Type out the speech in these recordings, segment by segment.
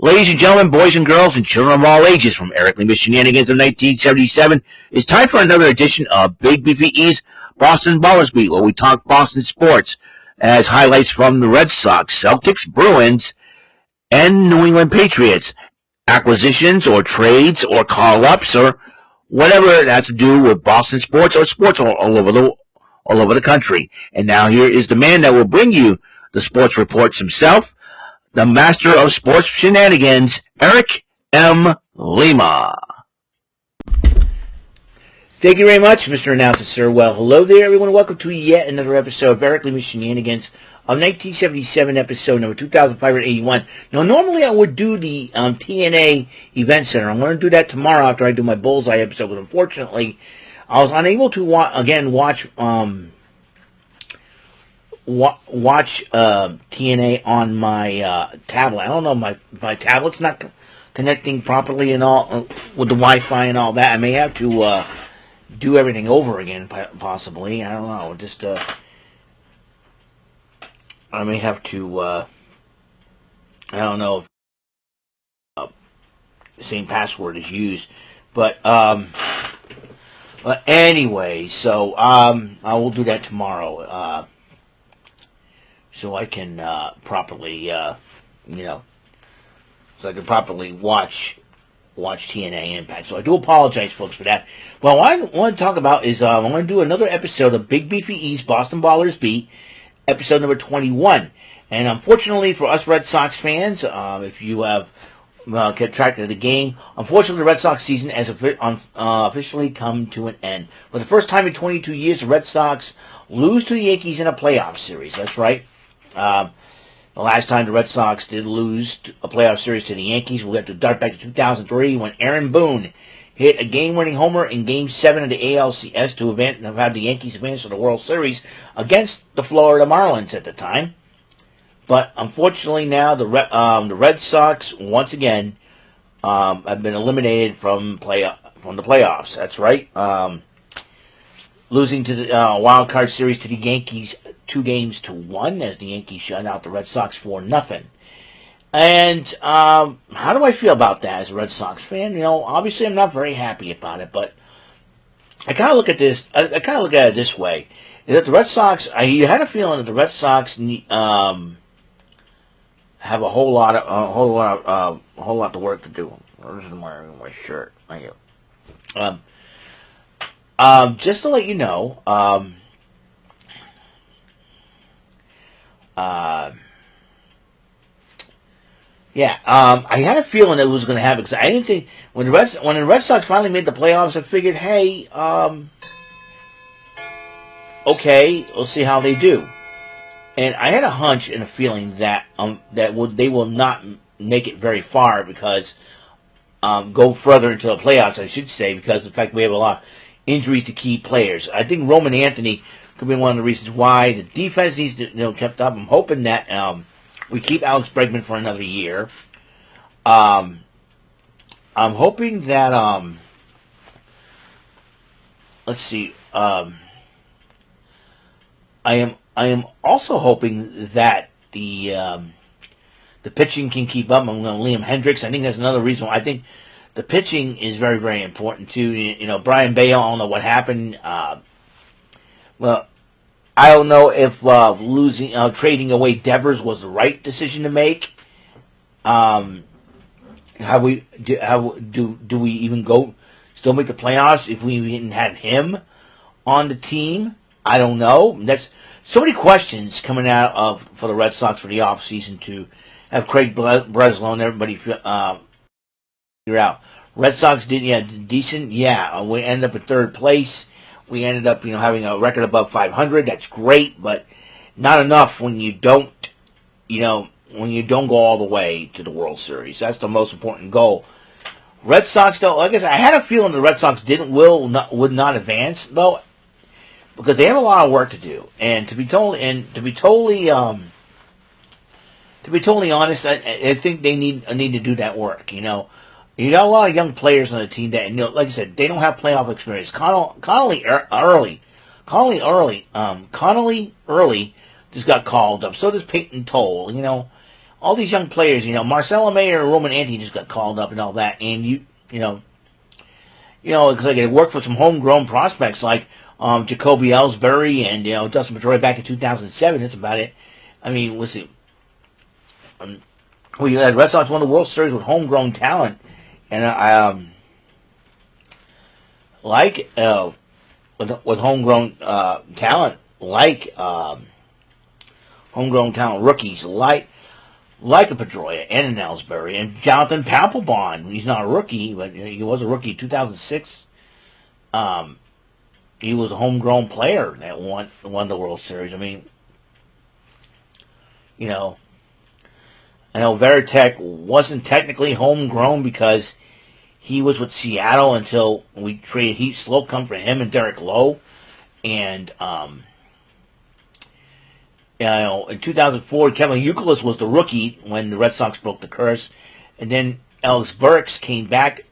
Ladies and gentlemen, boys and girls, and children of all ages, from Eric Lima Shenanigans of 1977, it's time for another edition of Big Beefy's Boston Ballers Beat, where we talk Boston sports as highlights from the Red Sox, Celtics, Bruins, and New England Patriots. Acquisitions or trades or call-ups or whatever it has to do with Boston sports or sports all over the country. And now here is the man that will bring you the sports reports himself, the master of sports shenanigans, Eric M. Lima. Thank you very much, Mr. Announcer, sir. Well, hello there, everyone. Welcome to yet another episode of Eric Lima Shenanigans of 1977, episode number 2581. Now, normally I would do the TNA Event Center. I'm going to do that tomorrow after I do my Bullseye episode, but unfortunately, I was unable to watch TNA on my tablet. I don't know, my tablet's not connecting properly and all with the Wi-Fi and all that. I may have to do everything over again, possibly. I don't know. Just I may have to. I don't know if the same password is used, but anyway. So I will do that tomorrow. So I can properly, so I can properly watch TNA Impact. So I do apologize, folks, for that. Well, what I want to talk about is I'm going to do another episode of Big Beefy East Boston Ballers Beat, episode number 21. And unfortunately for us Red Sox fans, if you have kept track of the game, unfortunately the Red Sox season has officially come to an end. For the first time in 22 years, the Red Sox lose to the Yankees in a playoff series. That's right. The last time the Red Sox did lose a playoff series to the Yankees, we have to dart back to 2003 when Aaron Boone hit a game-winning homer in Game 7 of the ALCS to have the Yankees advance to the World Series against the Florida Marlins at the time. But unfortunately now the Red Sox once again have been eliminated from the playoffs. That's right. Losing to the wild card series to the Yankees 2-1 as the Yankees shut out the Red Sox 4-0. And how do I feel about that as a Red Sox fan? Obviously I'm not very happy about it, but I kind of look at this. I kind of look at it this way: is that the Red Sox? You had a feeling that the Red Sox have a whole lot of work to do. This is my shirt. Thank you. Just to let you know, I had a feeling that it was going to happen because I didn't think when the Red Sox finally made the playoffs, I figured, hey, okay, we'll see how they do. And I had a hunch and a feeling that they will not make it very far because go further into the playoffs, I should say, because of the fact we have a lot of injuries to key players. I think Roman Anthony could be one of the reasons why the defense needs to kept up. I'm hoping that we keep Alex Bregman for another year. I'm hoping that let's see. I am also hoping that the pitching can keep up. I'm going Liam Hendricks. I think that's another reason why I think the pitching is very, very important too. Brian Bale, I don't know what happened. Well, I don't know if trading away Devers was the right decision to make. Do we even still make the playoffs if we didn't have him on the team? I don't know. That's so many questions coming out for the Red Sox for the offseason to have Craig Breslow and everybody figure out. Red Sox did decent. Yeah, we ended up in third place. We ended up, having a record above 500. That's great, but not enough when you don't, go all the way to the World Series. That's the most important goal. Red Sox, though, like I said, I had a feeling the Red Sox would not advance, though, because they have a lot of work to do. And to be totally honest, I think they need to do that work. You got a lot of young players on the team that, like I said, they don't have playoff experience. Connolly Early just got called up. So does Peyton Toll. all these young players, Marcelo Mayer and Roman Anthony just got called up and all that, and because like it worked for some homegrown prospects like Jacoby Ellsbury and Dustin Pedroia back in 2007. That's about it. I mean, let's see. We had Red Sox won the World Series with homegrown talent, and I like with homegrown talent, like homegrown talent rookies like a Pedroia and an Ellsbury and Jonathan Papelbon. He's not a rookie, but he was a rookie in 2006. He was a homegrown player that won the World Series. I mean, I know Veritek wasn't technically homegrown because he was with Seattle until we traded Heat Slocum for him and Derek Lowe. And, in 2004, Kevin Youkilis was the rookie when the Red Sox broke the curse. And then Alex Burks came back,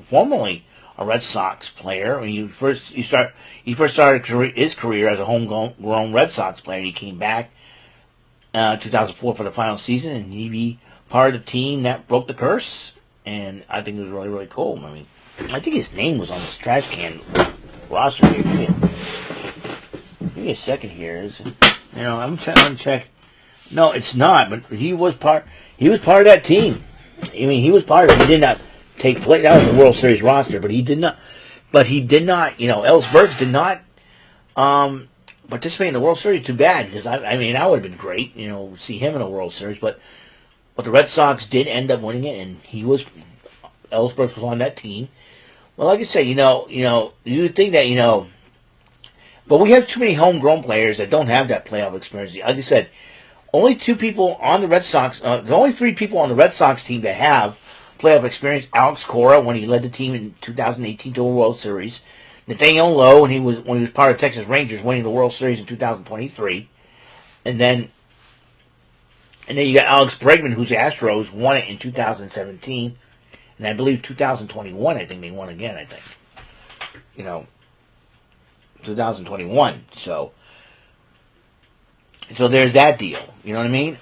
formerly a Red Sox player. When he first started his career as a homegrown Red Sox player. He came back 2004 for the final season, and he'd be part of the team that broke the curse. And I think it was really, really cool. I mean, I think his name was on this trash can roster here. Give me a second here. I'm trying to check. No, it's not. But he was part of that team. I mean, he was part of it. He did not take place. That was the World Series roster, but he did not. Ellis Burks did not participate in the World Series. Too bad, because I mean, that would have been great. See him in a World Series, but the Red Sox did end up winning it, and Ellis Burks was on that team. Well, like I say, you would think that, but we have too many homegrown players that don't have that playoff experience. Like I said, only two people on the Red Sox, the only three people on the Red Sox team that have playoff experience: Alex Cora, when he led the team in 2018 to a World Series; Nathaniel Lowe, when he was part of Texas Rangers, winning the World Series in 2023, and then you got Alex Bregman, who's the Astros, won it in 2017, and I believe 2021. I think they won again. 2021. So there's that deal. You know what I mean?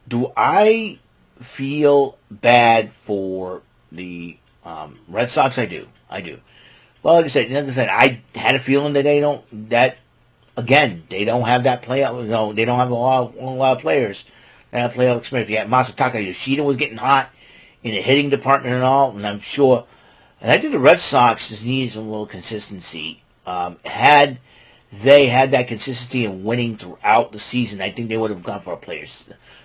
Do I feel bad for the Red Sox? I do. Well, like I said, I had a feeling that they don't have that playoff. They don't have a lot of players that have playoff experience. Yeah, Masataka Yoshida was getting hot in the hitting department and all, and I'm sure. And I think the Red Sox just needed some little consistency. Had they had that consistency in winning throughout the season, I think they would have gone for a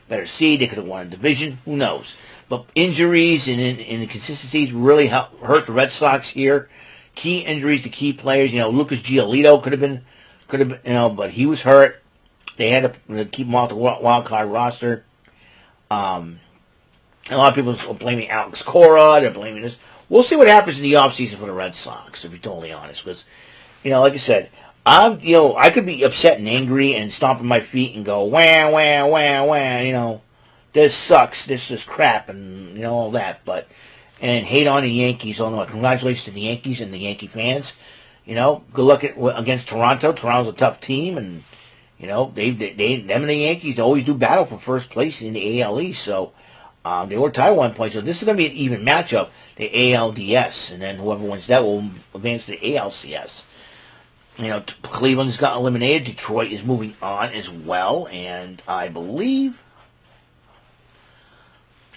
better seed. They could have won a division. Who knows? But injuries and inconsistencies really hurt the Red Sox here. Key injuries to key players. Lucas Giolito could have been, but he was hurt. They had to keep him off the wild card roster. A lot of people are blaming Alex Cora. They're blaming this. We'll see what happens in the offseason for the Red Sox, to be totally honest. Because, like I said, I could be upset and angry and stomping my feet and go, wah, wah, wah, wah, this sucks, this is crap, and, all that. And hate on the Yankees. Congratulations to the Yankees and the Yankee fans. Good luck against Toronto. Toronto's a tough team, and, them and the Yankees always do battle for first place in the AL East, so they were tied 1 point. So this is going to be an even matchup, the ALDS, and then whoever wins that will advance to the ALCS. Cleveland's got eliminated. Detroit is moving on as well, and I believe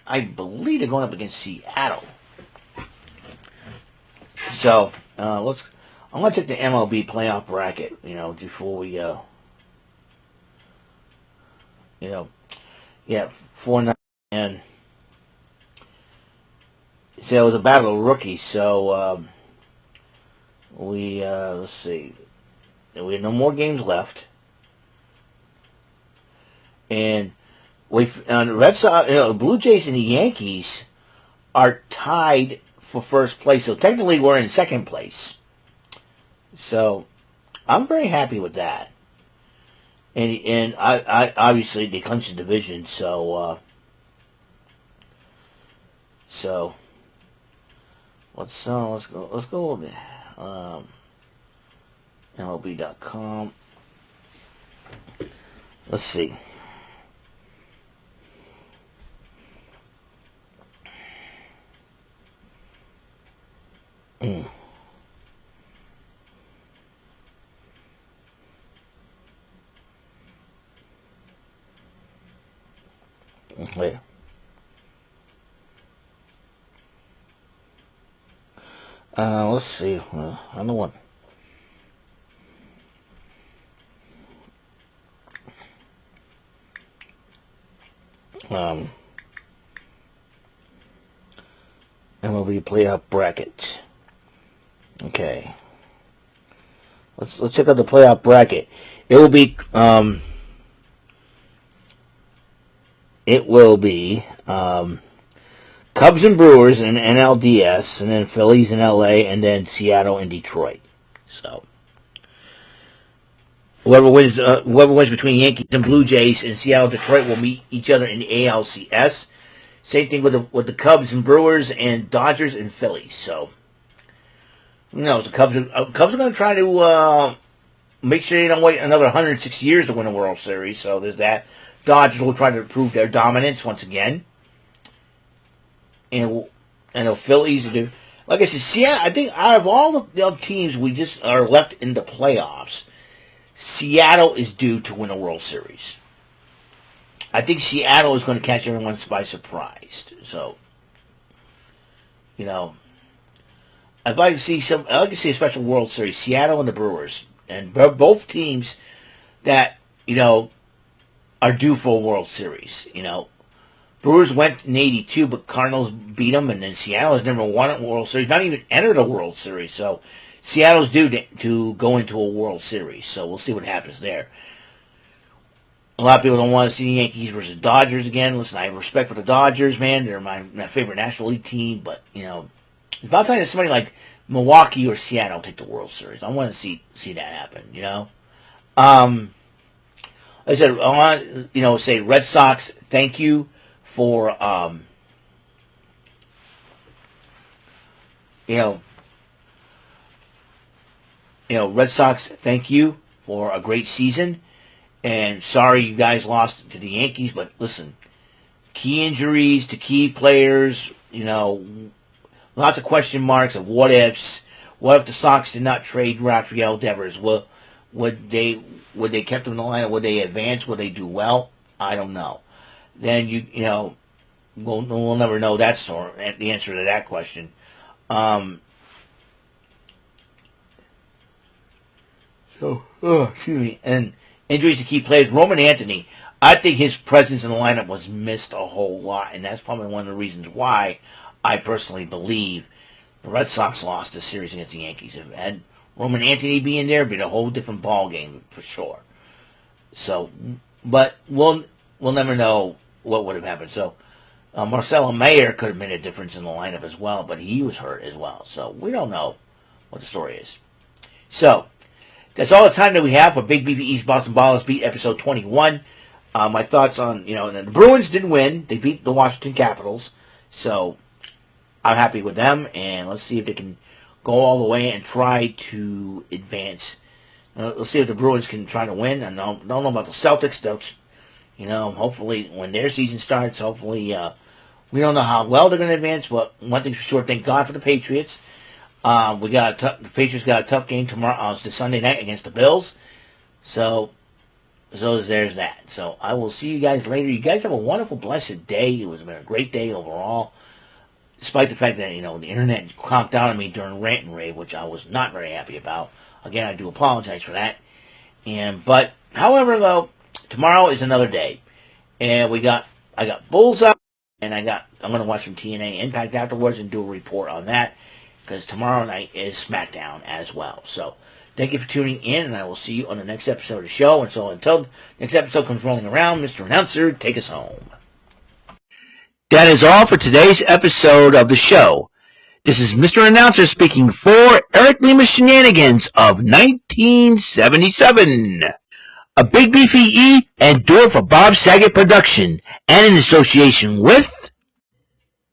they're going up against Seattle. So I'm going to take the MLB playoff bracket. Before we 4-9, and so it was a battle of rookies. So let's see. We have no more games left, and the Red Sox, Blue Jays, and the Yankees are tied for first place. So technically, we're in second place. So I'm very happy with that. And I obviously they clinched the division. So let's go with MLB.com. Let's see. Mm. Yeah. Let's see. I don't know what. Um, MLB playoff bracket. Okay. Let's check out the playoff bracket. It will be Cubs and Brewers in NLDS, and then Phillies in LA, and then Seattle and Detroit. So whoever wins between Yankees and Blue Jays in Seattle, Detroit will meet each other in the ALCS. Same thing with the Cubs and Brewers and Dodgers and Phillies. So who knows? The Cubs are going to try to make sure they don't wait another 106 years to win a World Series. So there's that. Dodgers will try to prove their dominance once again. And the Phillies do. Like I said, Seattle, I think out of all the teams we just are left in the playoffs, Seattle is due to win a World Series. I think Seattle is going to catch everyone by surprise. So, I'd like to see a special World Series. Seattle and the Brewers, and both teams that are due for a World Series. Brewers went in '82, but Cardinals beat them, and then Seattle has never won a World Series, not even entered a World Series. So Seattle's due to go into a World Series. So we'll see what happens there. A lot of people don't want to see the Yankees versus Dodgers again. Listen, I have respect for the Dodgers, man. They're my favorite National League team, but it's about time that somebody like Milwaukee or Seattle take the World Series. I want to see that happen. I said, I want to say Red Sox, thank you for Red Sox, thank you for a great season. And sorry you guys lost to the Yankees, but listen, key injuries to key players, lots of question marks of what ifs. What if the Sox did not trade Rafael Devers? Would they kept him in the lineup? Would they advance? Would they do well? I don't know. Then we'll never know that story, the answer to that question. Excuse me. And injuries to key players. Roman Anthony, I think his presence in the lineup was missed a whole lot, and that's probably one of the reasons why I personally believe the Red Sox lost the series against the Yankees. If had Roman Anthony being there, it'd be a whole different ball game for sure. So, but we'll never know what would have happened. So, Marcelo Mayer could have made a difference in the lineup as well, but he was hurt as well. So we don't know what the story is. So that's all the time that we have for Big Beefy East Boston Ballers Beat episode 21. My thoughts on, the Bruins didn't win. They beat the Washington Capitals. So I'm happy with them. And let's see if they can go all the way and try to advance. Let's see if the Bruins can try to win. I don't know about the Celtics. Hopefully when their season starts, hopefully we don't know how well they're going to advance. But one thing's for sure, thank God for the Patriots. The Patriots got a tough game tomorrow. It's the Sunday night against the Bills. So there's that. So I will see you guys later. You guys have a wonderful, blessed day. It was been a great day overall. Despite the fact that, the internet conked out on me during rant and rave, which I was not very happy about. Again, I do apologize for that. But however though, tomorrow is another day. And I got Bulls up, and I'm gonna watch some TNA Impact afterwards and do a report on that. Because tomorrow night is SmackDown as well. So, thank you for tuning in, and I will see you on the next episode of the show. And so, until next episode comes rolling around, Mr. Announcer, take us home. That is all for today's episode of the show. This is Mr. Announcer speaking for Eric Lima Shenanigans of 1977. A Big Beefy E and Do It for Bob Saget production, and in association with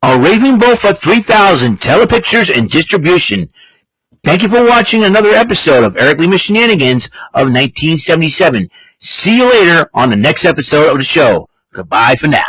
a Raving Bull for 3000 Telepictures and Distribution. Thank you for watching another episode of Eric Lima Shenanigans of 1977. See you later on the next episode of the show. Goodbye for now.